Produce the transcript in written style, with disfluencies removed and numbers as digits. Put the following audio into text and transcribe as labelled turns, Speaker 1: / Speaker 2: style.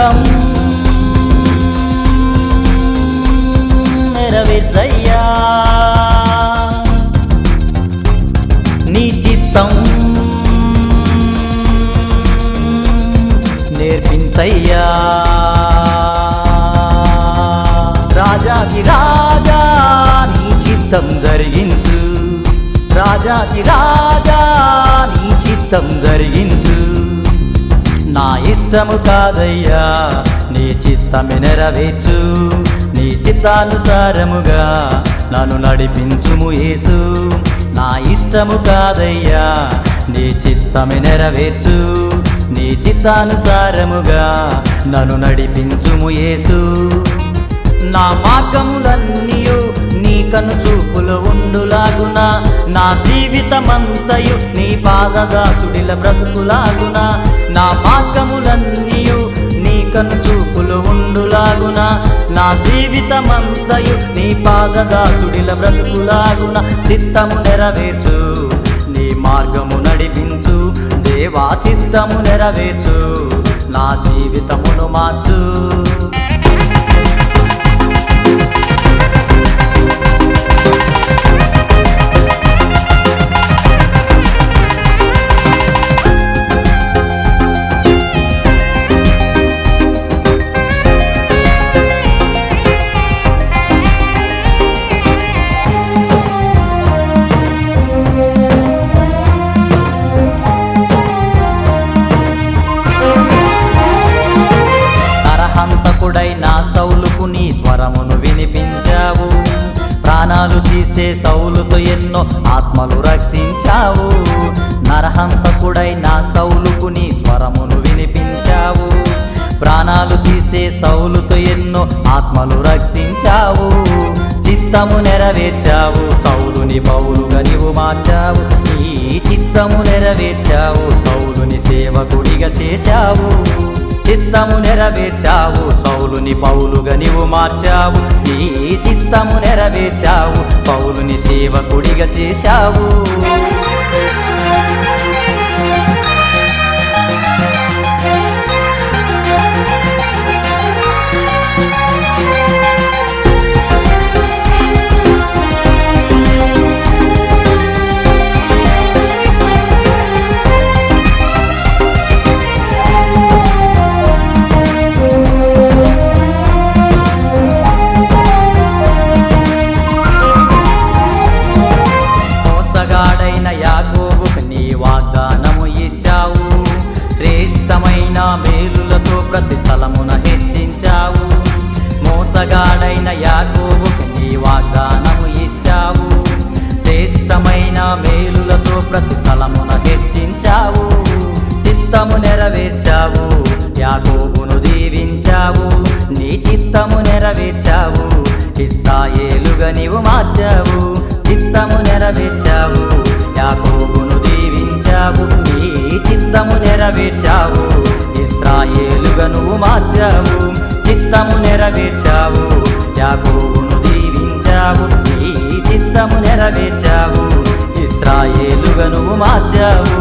Speaker 1: చిత్తం నెరవేర్చయ్యా నీ చిత్తం నేర్పించయ్యా రాజాకి రాజా నీ చిత్తం జరిగించు రాజాకి రాజా నీ చిత్తం జరిగించు నా ఇష్టము కాదయ్యా నీ చిత్తమే నెరవేర్చు నీ చిత్తానుసారముగా నన్ను నడిపించుము యేసు నా ఇష్టము కాదయ్యా నీ చిత్తమే నెరవేర్చు నీ చిత్తానుసారముగా నన్ను నడిపించుము యేసు నా మార్గములన్నీయు నీ కను చూపులో ఉండులాగున నా జీవితమంతయు నీ పాదదాసుడిల బ్రతుకులాగున నా మార్గములన్నీయు నీ కను చూపులో ఉండులాగున నా జీవితమంతయు నీ పాదదాసుడిల బ్రతుకులాగున చిత్తము నెరవేర్చు నీ మార్గము నడిపించు దేవా చిత్తము నెరవేర్చు నా జీవితమును మార్చు నా సౌలుకు నీ స్వరమును వినిపించావు ప్రాణాలు తీసే సౌలుతో ఎన్నో ఆత్మలు రక్షించావు నరహంతకుడై నా సౌలుకు నీ స్వరమును వినిపించావు ప్రాణాలు తీసే సౌలుతో ఎన్నో ఆత్మలు రక్షించావు చిత్తము నెరవేర్చావు సౌలుని పౌలుగా నీవు మార్చావు నీ చిత్తము నెరవేర్చావు సౌలుని సేవకుడిగా చేశావు చిత్తము నెరవేర్చావు సౌలుని పౌలుగా నీవు మార్చావు నీ చిత్తము నెరవేర్చావు పౌలుని సేవకుడిగా చేశావు శ్రేష్టమైన మేలులతో ప్రతి స్థలమున హెచ్చించావు మోసగాడైన యాకోబుకు నీ వాగ్దానము ఇచ్చావు శ్రేష్టమైన మేలులతో ప్రతి స్థలమున హెచ్చించావు చిత్తము నెరవేర్చావు యాకోబును దీవించావు నీ చిత్తము నెరవేర్చావు ఇశ్రాయేలుగా నీవు మార్చావు చిత్తము నెరవేర్చావు యాకోబును దీవించావు నీ చిత్తము నెరవేర్చావు ఇశ్రాయేలుగా నువ్వు మార్చావు చిత్తము నెరవేర్చావు యాకోబును దీవించావు నీ చిత్తము నెరవేర్చావు ఇశ్రాయేలుగా నువ్వు మార్చావు